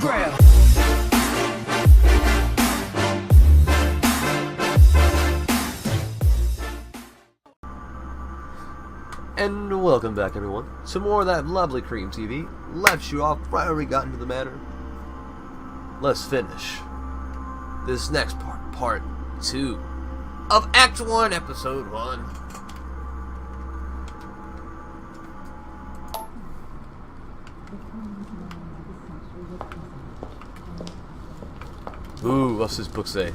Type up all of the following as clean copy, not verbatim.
grab. And welcome back, everyone, to more of that lovely CreamTV. Left you off right where we got into the matter. Let's finish this next part 2 of Act 1, Episode 1. Ooh, what's this book say?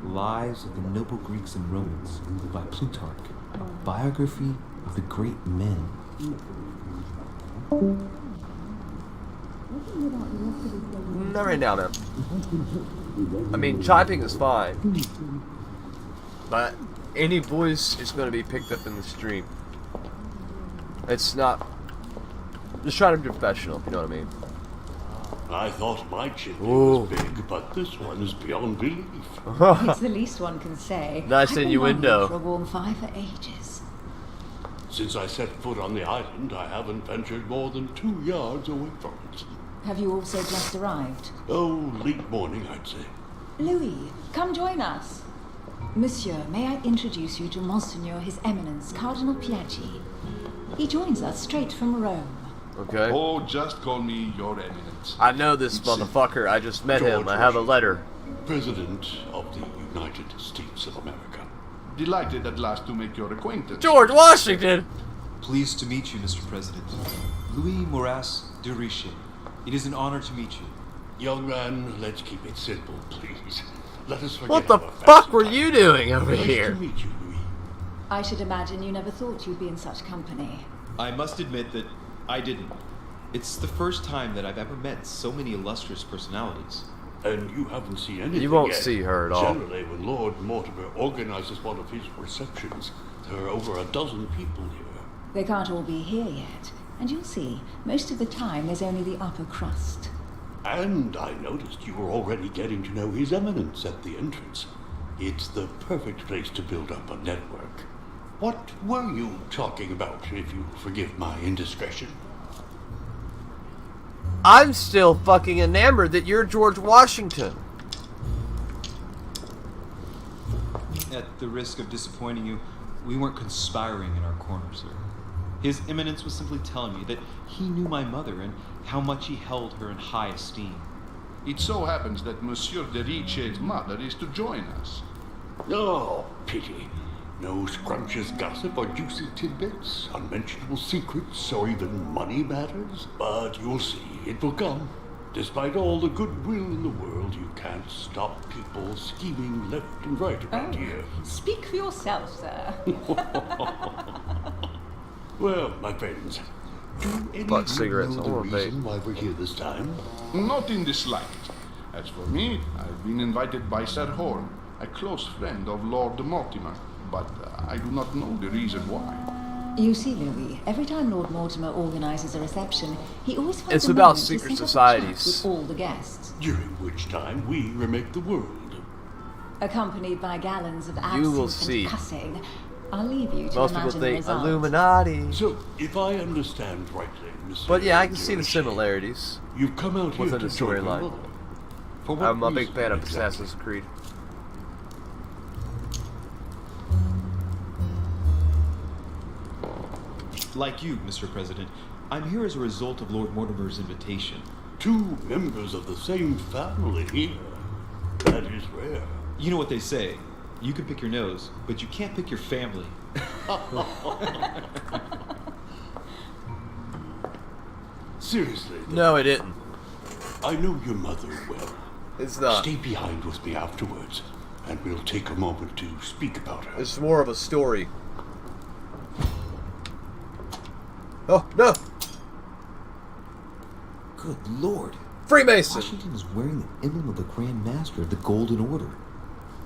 Lives of the Noble Greeks and Romans by Plutarch, a biography of the great men. Not right now, man. I mean, typing is fine, but any voice is going to be picked up in the stream. It's not. Just trying to be professional, you know what I mean? I thought my chimney was big, but this one is beyond belief. It's the least one can say. Nice innuendo. I've been longing for a warm fire for ages. Since I set foot on the island, I haven't ventured more than 2 yards away from it. Have you also just arrived? Oh, late morning, I'd say. Louis, come join us. Monsieur, may I introduce you to Monseigneur His Eminence, Cardinal P.2. He joins us straight from Rome. Okay. Oh, just call me Your Eminence. I know this motherfucker. I just met him. I have a letter. President of the United States of America. Delighted at last to make your acquaintance. George Washington! Pleased to meet you, Mr. President. Louis Moras de Richet. It is an honor to meet you. Young man, let's keep it simple, please. Let us forget What the our fuck past were time. you doing over Nice here? to meet you, Louis. I should imagine you never thought you'd be in such company. I must admit that I didn't. It's the first time that I've ever met so many illustrious personalities. And you haven't seen anything You won't yet. see her at all. Generally, when Lord Mortimer organizes one of his receptions, there are over a dozen people here. They can't all be here yet. And you'll see, most of the time there's only the upper crust. And I noticed you were already getting to know His Eminence at the entrance. It's the perfect place to build up a network. What were you talking about, if you forgive my indiscretion? I'm still fucking enamored that you're George Washington. At the risk of disappointing you, we weren't conspiring in our corner, sir. His Eminence was simply telling me that he knew my mother and how much he held her in high esteem. It so happens that Monsieur de Richet's mother is to join us. Oh, pity. No scrumptious gossip or juicy tidbits, unmentionable secrets, or even money matters. But you'll see, it will come. Despite all the goodwill in the world, you can't stop people scheming left and right around here. Speak for yourself, sir. Well, my friends, do any Fuck of you cigarettes, know I the wanna reason why we're here this time? Not in the slightest. As for me, I've been invited by Sir Horn, a close friend of Lord Mortimer, but I do not know the reason why. You see, Louis, every time Lord Mortimer organizes a reception, he always finds It's a about moment to secret sit up and societies. chat with all the guests, During which time we remake the world. accompanied by gallons of You will absinthe see. and cussing. I'll leave you to Most people imagine the think result. Illuminati. So, if I understand rightly, Mr. But yeah, I can see the George, similarities You've come out here within to the join my storyline. mother. For what I'm a big reason fan of exactly? Assassin's Creed. Like you, Mr. President, I'm here as a result of Lord Mortimer's invitation. 2 members of the same family here. That is rare. You know what they say. You can pick your nose, but you can't pick your family. Seriously, though, No, it didn't. I know your mother well. It's not. Stay behind with me afterwards, and we'll take a moment to speak about her. It's more of a story. Oh, no! Good Lord. Freemason! Washington is wearing the emblem of the Grand Master of the Golden Order.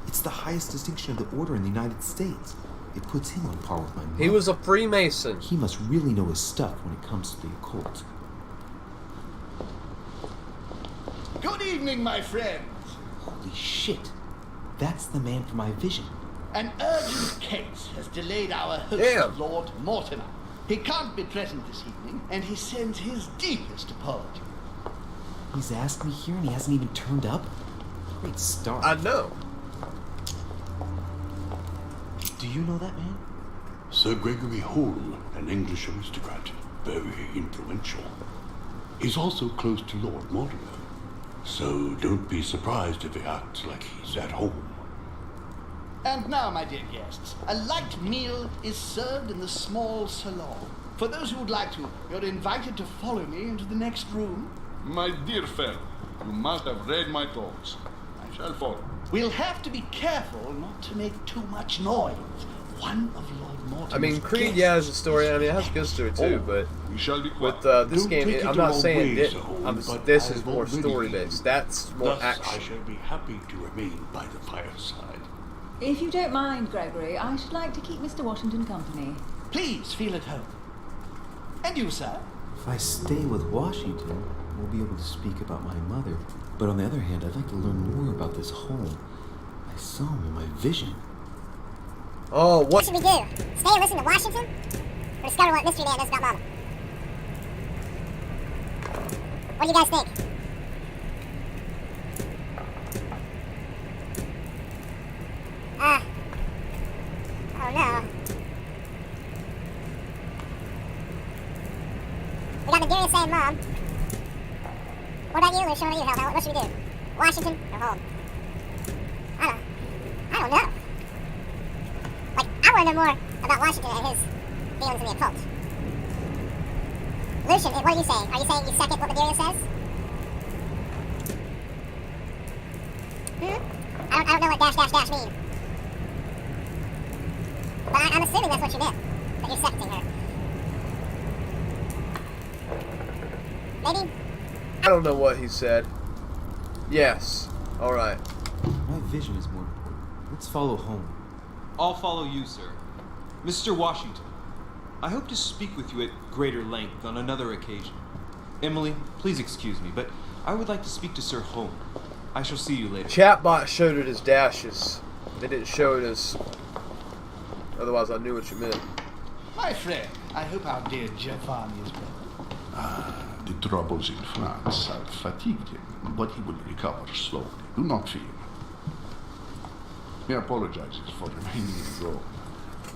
It's the highest distinction of the order in the United States. It puts him on par with my mother. He was a Freemason. He must really know his stuff when it comes to the occult. Good evening, my friends. Holy shit. That's the man from my vision. An urgent case has delayed our host, Damn. Lord Mortimer. He can't be present this evening, and he sends his deepest apology. He's asked me here and he hasn't even turned up? Great start. I know. Do you know that man? Sir Gregory Holm, an English aristocrat, very influential. He's also close to Lord Mortimer, so don't be surprised if he acts like he's at home. And now, my dear guests, a light meal is served in the small salon. For those who would like to, you're invited to follow me into the next room. My dear fellow, you must have read my thoughts. I shall follow. We'll have to be careful not to make too much noise. One of Lord Mortimer's I mean, Creed, guests yeah, has a story. I mean, it has a good story too, but We shall be quiet. with this Don't game, take it I'm the not wrong saying way, it. Sir Holmes, but This I've is more already story been. based. That's more Thus, action. I shall be happy to remain by the fireside. If you don't mind, Gregory, I should like to keep Mr. Washington company. Please feel at home. And you, sir? If I stay with Washington, we'll be able to speak about my mother. But on the other hand, I'd like to learn more about this home. I saw him in my vision. Oh, what? What should we do? Stay and listen to Washington? Or discover what Mystery Man knows about Mama? What do you guys think? Oh no. We got Medelia saying Mom. What about you, Lucian? What about you, Hellhound? What should we do? Washington or home? I don't know. Like, I want to know more about Washington and his feelings in the occult. Lucian, what are you saying? Are you saying you second what Medelia says? I don't know what dash dash dash mean. But I'm assuming that's what you meant. That you're seconding her. Maybe? I don't know what he said. Yes. All right. My vision is more important. Let's follow home. I'll follow you, sir. Mr. Washington, I hope to speak with you at greater length on another occasion. Emily, please excuse me, but I would like to speak to Sir Holm. I shall see you later. Chatbot showed it as dashes. They didn't show it as. Otherwise, I knew what you meant. My friend, I hope our dear Giovanni is well. The troubles in France have fatigued him, but he will recover slowly. Do not fear. He apologizes for remaining in Rome.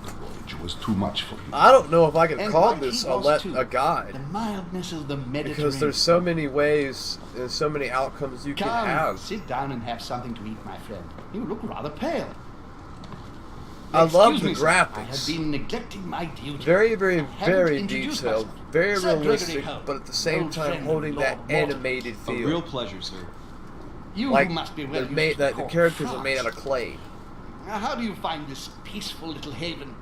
The voyage was too much for him. I don't know if I can And call like this he a was too. a guide. The mildness of the Mediterranean. Because there's so many ways and so many outcomes you can Come, have. sit down and have something to eat, my friend. You look rather pale. I love Excuse the me, sir. I have graphics. been neglecting my duty. Very, very, I haven't very introduced detailed. myself. Very Sir Gregory realistic, Holmes, but at the same old time friend of holding that Lord Mortimer. animated A feel. real pleasure, sir. You Like must be well they're used made, to that the court characters are France. made out of clay. Now, how do you find this peaceful little haven?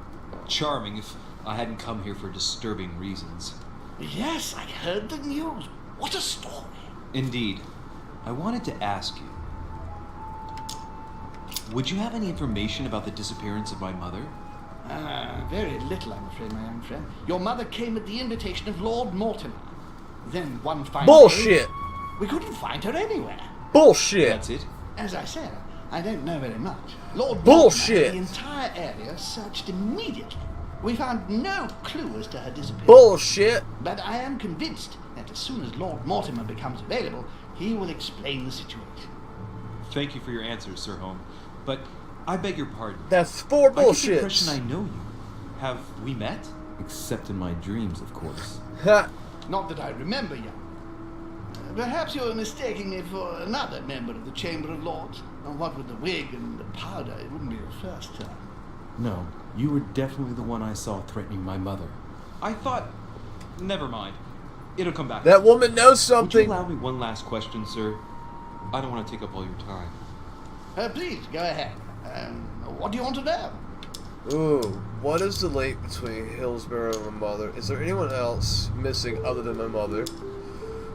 Charming if I hadn't come here for disturbing reasons. Yes, I heard the news. What a story. Indeed. I wanted to ask you, would you have any information about the disappearance of my mother? Very little, I'm afraid, my young friend. Your mother came at the invitation of Lord Mortimer. Then one fine Bullshit! day, we couldn't find her anywhere. Bullshit! That's it? As I said, I don't know very much. Lord Bullshit! Mortimer, the entire area searched immediately. We found no clue as to her disappearance. Bullshit! But I am convinced that as soon as Lord Mortimer becomes available, he will explain the situation. Thank you for your answers, Sir Holm. But I beg your pardon. That's four I get the impression I bullshits. know you. Have we met? Except in my dreams, of course. Ha! Not that I remember, young. Perhaps you're mistaking me for another member of the Chamber of Lords. And what with the wig and the powder, it wouldn't be your first time. No, you were definitely the one I saw threatening my mother. I thought... Never mind. It'll come back. That woman knows Would you something. allow me one last question, sir? I don't want to take up all your time. Please, go ahead. What do you want to know? Ooh, what is the link between Hillsborough and my mother? Is there anyone else missing other than my mother?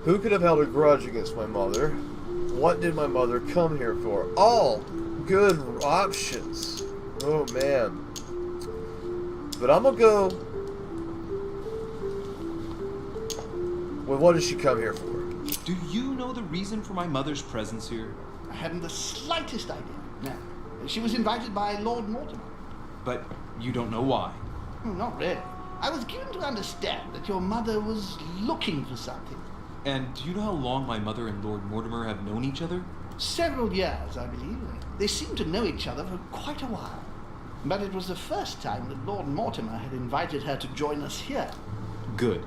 Who could have held a grudge against my mother? What did my mother come here for? All good options. Oh man. But I'm gonna go with what did she come here for? Do you know the reason for my mother's presence here? I hadn't the slightest idea. No. She was invited by Lord Mortimer. But you don't know why. Not really. I was given to understand that your mother was looking for something. And do you know how long my mother and Lord Mortimer have known each other? Several years, I believe. They seemed to know each other for quite a while. But it was the first time that Lord Mortimer had invited her to join us here. Good.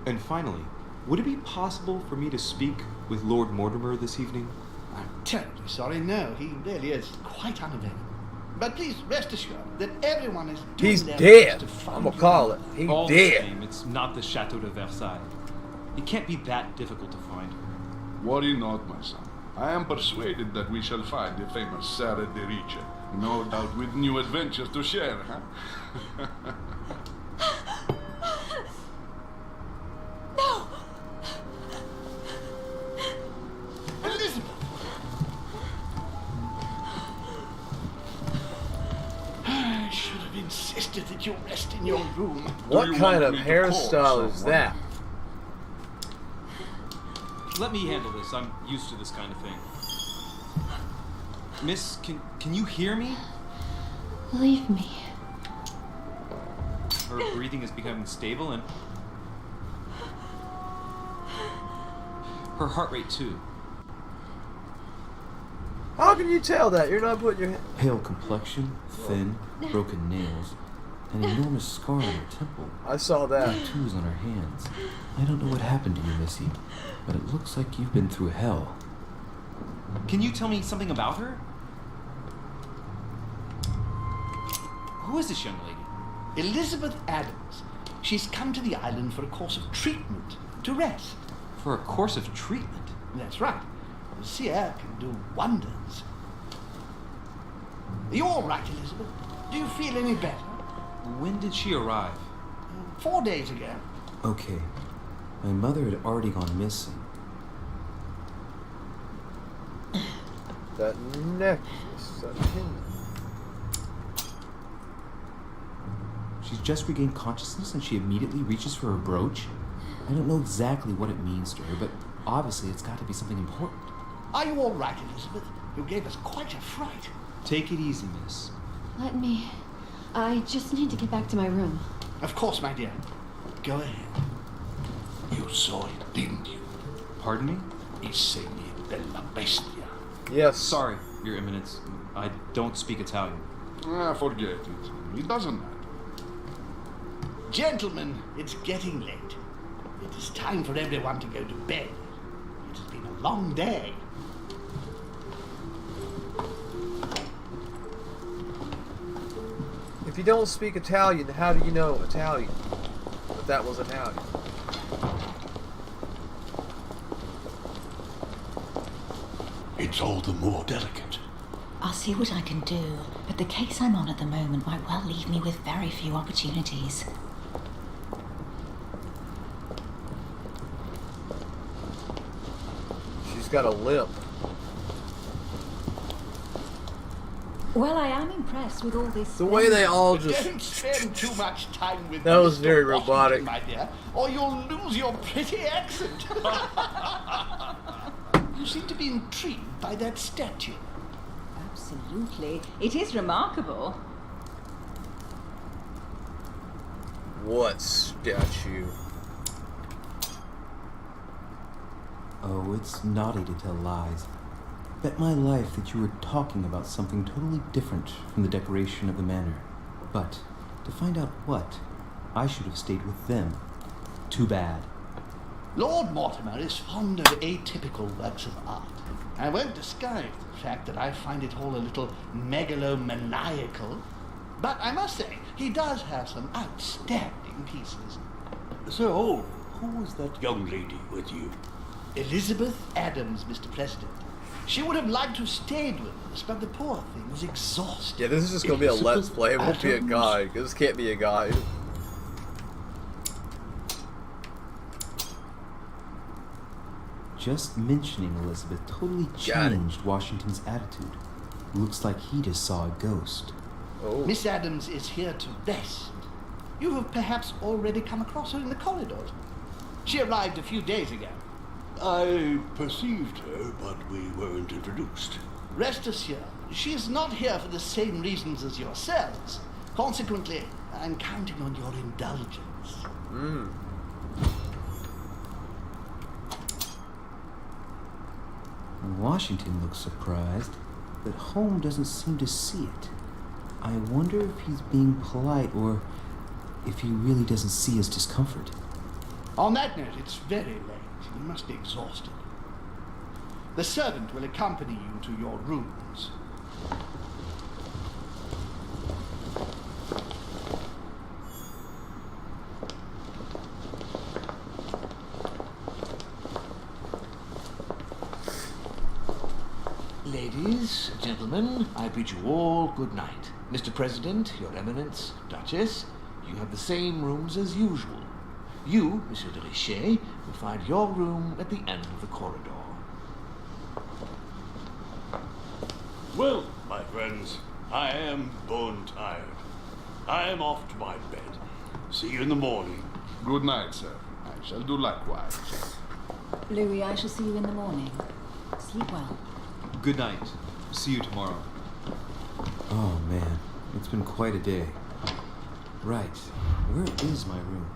And finally, would it be possible for me to speak with Lord Mortimer this evening? I'm terribly sorry. No, he really is quite unavailable. But please rest assured that everyone is doing He's their dead. best to find I'm gonna you. call it. He's All the dead. same, it's not the Chateau de Versailles. It can't be that difficult to find. Worry not, my son. I am persuaded that we shall find the famous Sarah de Riche. No doubt with new adventures to share, huh? No! Elizabeth! I should have insisted that you rest in your room. What you kind of want me to call hairstyle is someone? that? Let me handle this. I'm used to this kind of thing. Miss, can you hear me? Leave me. Her breathing is becoming stable and her heart rate too. How can you tell that? You're not putting your hand. Pale complexion, thin, broken nails, an enormous scar on her temple, I saw that. tattoos on her hands. I don't know what happened to you, Missy, but it looks like you've been through hell. Can you tell me something about her? Who is this young lady? Elizabeth Adams. She's come to the island for a course of treatment, to rest. For a course of treatment? That's right. The sea air can do wonders. Are you all right, Elizabeth? Do you feel any better? When did she arrive? 4 days ago. Okay, my mother had already gone missing. That necklace, that pendant. She's just regained consciousness and she immediately reaches for her brooch? I don't know exactly what it means to her, but obviously it's got to be something important. Are you all right, Elizabeth? You gave us quite a fright. Take it easy, miss. Let me. I just need to get back to my room. Of course, my dear. Go ahead. You saw it, didn't you? Pardon me? Insegni della bestia. Yes. Sorry, Your Eminence. I don't speak Italian. Forget it. It doesn't matter. Gentlemen, it's getting late. It is time for everyone to go to bed. It has been a long day. If you don't speak Italian, how do you know Italian? But that was Italian. It's all the more delicate. I'll see what I can do, but the case I'm on at the moment might well leave me with very few opportunities. She's got a limp. Well, I am impressed with all this. The way they all just. Don't spend too much time with That was Mr. very Washington, robotic. my dear, or you'll lose your pretty accent. You seem to be intrigued by that statue. Absolutely. It is remarkable. What statue? Oh, it's naughty to tell lies. Bet my life that you were talking about something totally different from the decoration of the manor. But to find out what, I should have stayed with them. Too bad. Lord Mortimer is fond of atypical works of art. I won't disguise the fact that I find it all a little megalomaniacal, but I must say, he does have some outstanding pieces. So, who was that young lady with you? Elizabeth Adams, Mr. President. She would have liked to have stayed with us, but the poor thing was exhausted. Yeah, this is just gonna be a let's play. It won't be a Adams. guide. This can't be a guide. Just mentioning Elizabeth totally Got it. changed Washington's attitude. Looks like he just saw a ghost. Oh. Miss Adams is here to rest. You have perhaps already come across her in the corridors. She arrived a few days ago. I perceived her, but we weren't introduced. Rest assured, she is not here for the same reasons as yourselves. Consequently, I'm counting on your indulgence. And Washington looks surprised, but Holmes doesn't seem to see it. I wonder if he's being polite or if he really doesn't see his discomfort. On that note, it's very late. You must be exhausted. The servant will accompany you to your rooms. Ladies, gentlemen, I bid you all good night. Mr. President, Your Eminence, Duchess, you have the same rooms as usual. You, Monsieur de Richet, will find your room at the end of the corridor. Well, my friends, I am bone tired. I am off to my bed. See you in the morning. Good night, sir. I shall do likewise. Louis, I shall see you in the morning. Sleep well. Good night. See you tomorrow. Oh man, it's been quite a day. Right, where is my room?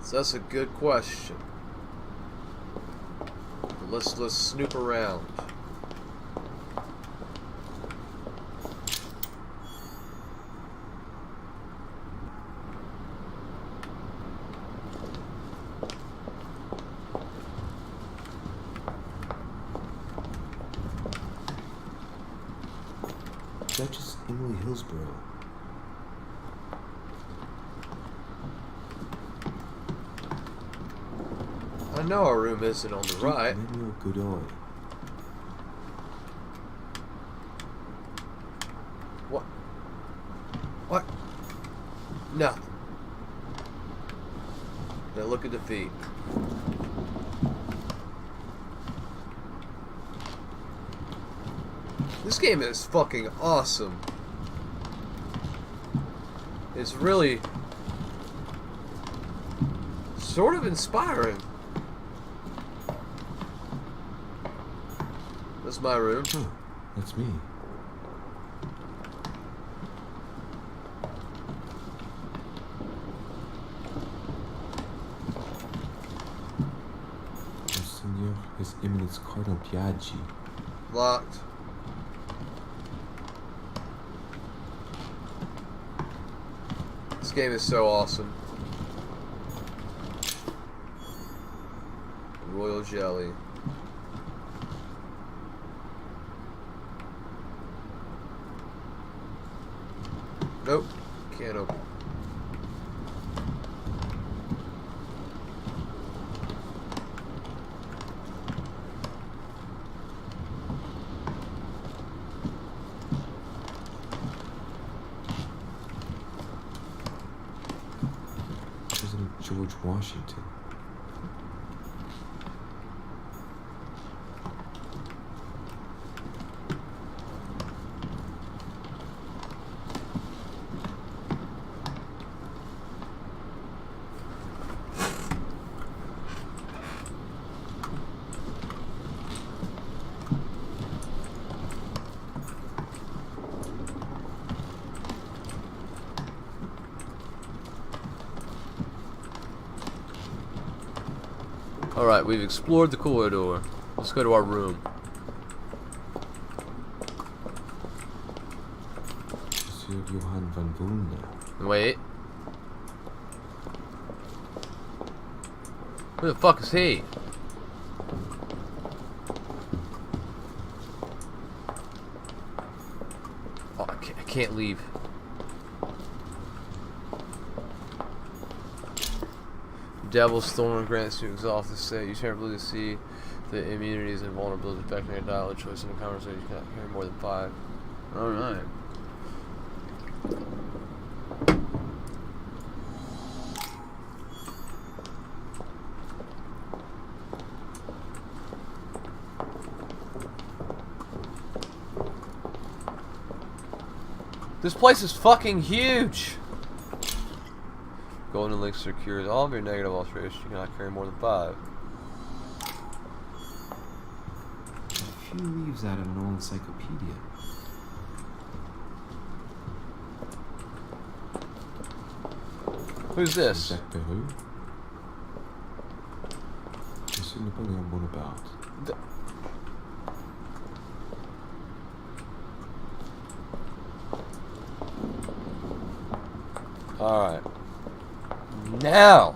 So that's a good question. Let's snoop around. Duchess Emily Hillsborough. I know our room isn't on the right. Manuel Godoy. What? What? No. Now look at the feet. This game is fucking awesome. It's really sort of inspiring. That's my room. Oh, that's me. Monsignor, His Eminence Cardinal Piaggi. Locked. This game is so awesome. Royal jelly. Nope. Can't open. President George Washington. Alright, we've explored the corridor. Let's go to our room. Monsieur Johann van Wulna. Wait. Who the fuck is he? Oh, I can't leave. Devil's Thorn grants you exhaust the state. You terribly see the immunities and vulnerabilities affecting your dialogue choice in a conversation. You cannot hear more than 5. Alright. This place is fucking huge! Golden Elixir cures all of your negative alterations. You cannot carry more than 5. A few leaves out of an old encyclopedia. Who's this? Jacques Perreux. ce n'est pas un Bonaparte. Alright. Now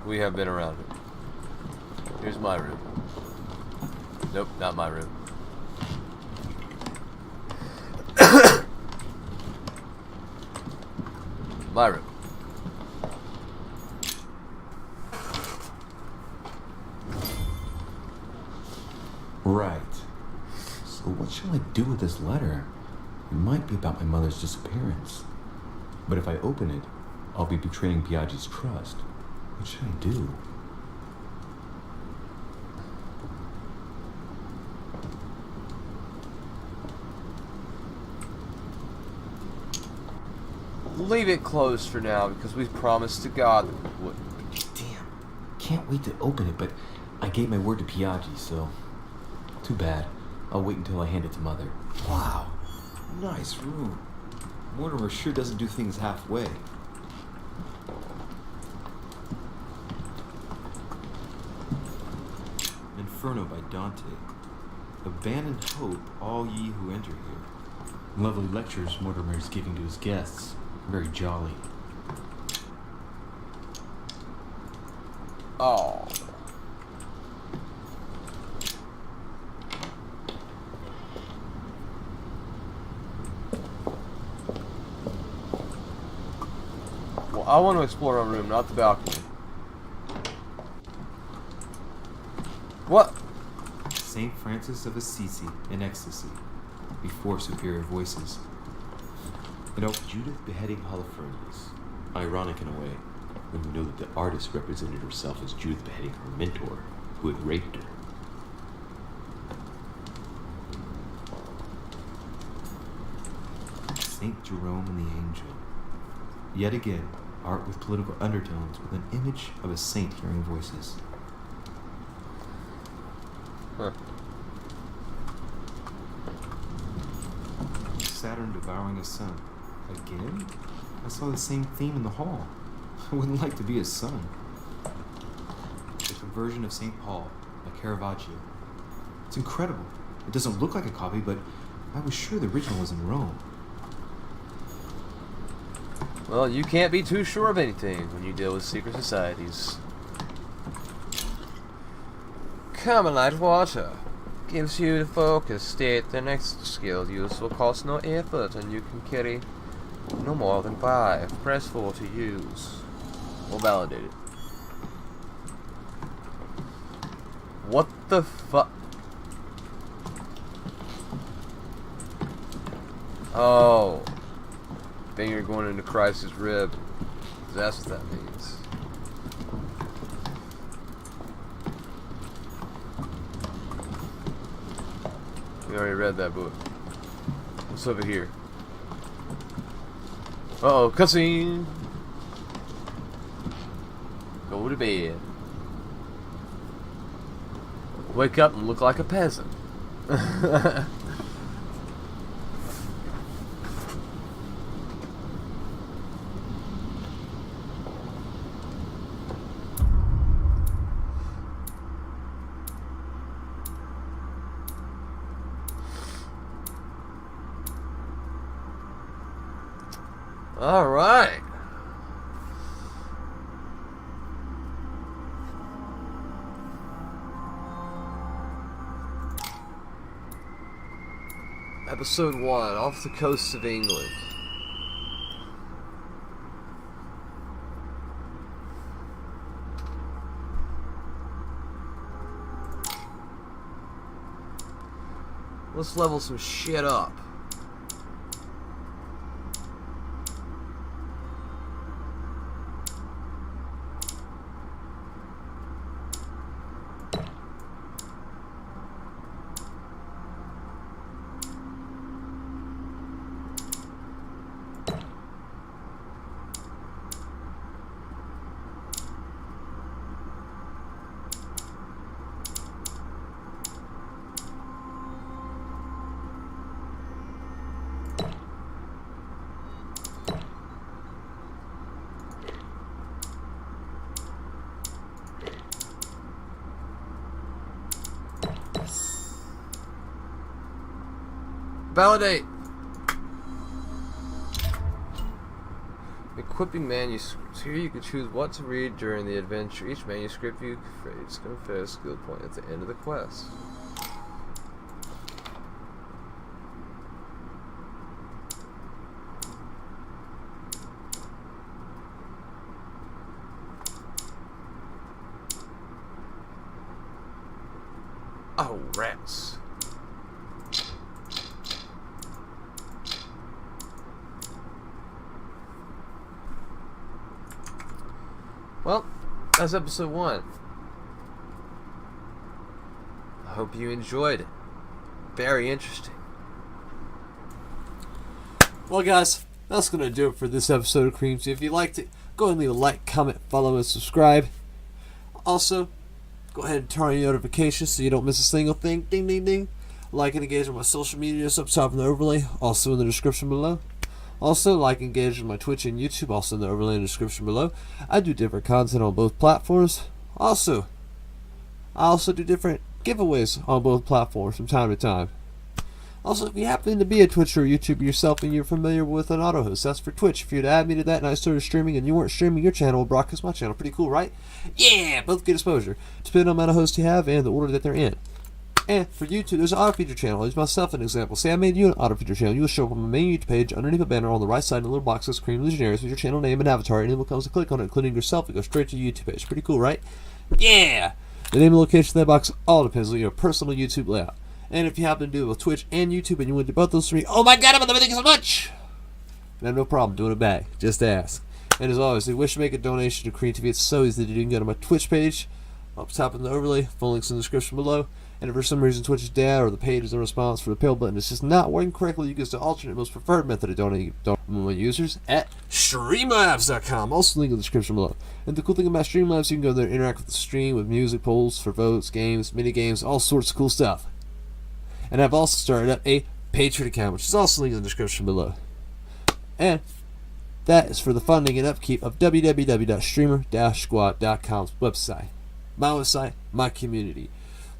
we have been around it. Here's my room. Nope, not my room. My room. Right. So what shall I do with this letter? It might be about my mother's disappearance. But if I open it, I'll be betraying Piaggi's trust. What should I do? Leave it closed for now because we promised to God that we wouldn't. Damn. Can't wait to open it, but I gave my word to Piaggi, so... Too bad. I'll wait until I hand it to Mother. Wow. Nice room. Mortimer sure doesn't do things halfway. Inferno by Dante. Abandon hope, all ye who enter here. Lovely lectures Mortimer is giving to his guests. Very jolly. Oh. Well, I want to explore our room, not the balcony. What? St. Francis of Assisi in ecstasy, before superior voices. Judith beheading Holofernes. Ironic in a way, when you know that the artist represented herself as Judith beheading her mentor, who had raped her. St. Jerome and the Angel. Yet again, art with political undertones with an image of a saint hearing voices. Huh. Saturn devouring a sun. Again? I saw the same theme in the hall. I wouldn't like to be his son. The Conversion of St. Paul by Caravaggio. It's incredible. It doesn't look like a copy, but I was sure the original was in Rome. Well, you can't be too sure of anything when you deal with secret societies. Carmelite water gives you the focus state. The next skill use will cost no effort, and you can carry no more than 5. Press 4 to use. We'll validate it. What the fuck? Oh. Finger going into Christ's rib. That's what that means. We already read that book. What's over here? Uh-oh, cutscene! Go to bed. Wake up and look like a peasant. All right. Episode 1, off the coast of England. Let's level some shit up. Validate. Equipping manuscripts. Here you can choose what to read during the adventure. Each manuscript you create is confer a skill point at the end of the quest. Oh, rats. Well, that's episode 1. I hope you enjoyed it. Very interesting. Well, guys, that's going to do it for this episode of CreamTV. If you liked it, go ahead and leave a like, comment, follow, and subscribe. Also, go ahead and turn on your notifications so you don't miss a single thing. Ding, ding, ding. Like and engage with my social media up top in the overlay, also in the description below. Also, like and engage with my Twitch and YouTube, also in the overlay in the description below. I do different content on both platforms. I also do different giveaways on both platforms from time to time. Also, if you happen to be a Twitcher or YouTuber yourself and you're familiar with an auto host, that's for Twitch. If you were to add me to that and I started streaming and you weren't streaming, your channel will broadcast my channel. Pretty cool, right? Yeah, both get exposure, depending on the amount of hosts you have and the order that they're in. And for YouTube, there's an auto feature channel. Use myself an example. Say I made you an auto feature channel. You will show up on my main YouTube page underneath a banner on the right side in a little box that says Cream Legionaries with your channel name and avatar. And anyone comes to click on it, including yourself, it goes straight to your YouTube page. Pretty cool, right? Yeah! The name and location of that box all depends on your personal YouTube layout. And if you happen to do it with Twitch and YouTube and you want to do both those three, oh my god, I'm on the thank you so much! And I have no problem doing it back. Just ask. And as always, if you wish to make a donation to CreamTV, it's so easy to do. You can go to my Twitch page, up top in the overlay, full links in the description below. And if for some reason Twitch is down or the page is in response for the pale button, it's just not working correctly, you can use the alternate most preferred method of donating my users at Streamlabs.com. Also link in the description below. And the cool thing about Streamlabs, you can go there and interact with the stream with music, polls for votes, games, mini games, all sorts of cool stuff. And I've also started up a Patreon account, which is also linked in the description below. And that is for the funding and upkeep of www.streamer-squad.com's website. My website, my community.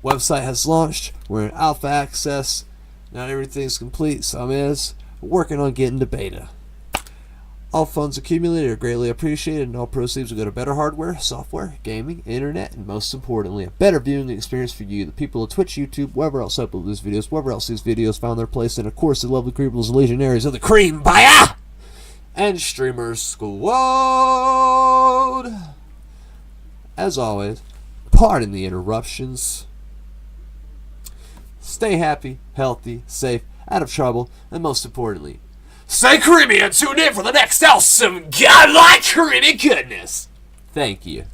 Website has launched. We're in alpha access. Not everything's complete. Some is. We're working on getting to beta. All funds accumulated are greatly appreciated, and all proceeds will go to better hardware, software, gaming, internet, and most importantly, a better viewing experience for you, the people of Twitch, YouTube, wherever else upload these videos, wherever else these videos found their place, and of course the lovely creepables legionaries of the Cream Baya and Streamers Squad. As always, pardon the interruptions. Stay happy, healthy, safe, out of trouble, and most importantly, stay creamy and tune in for the next awesome godlike creamy goodness. Thank you.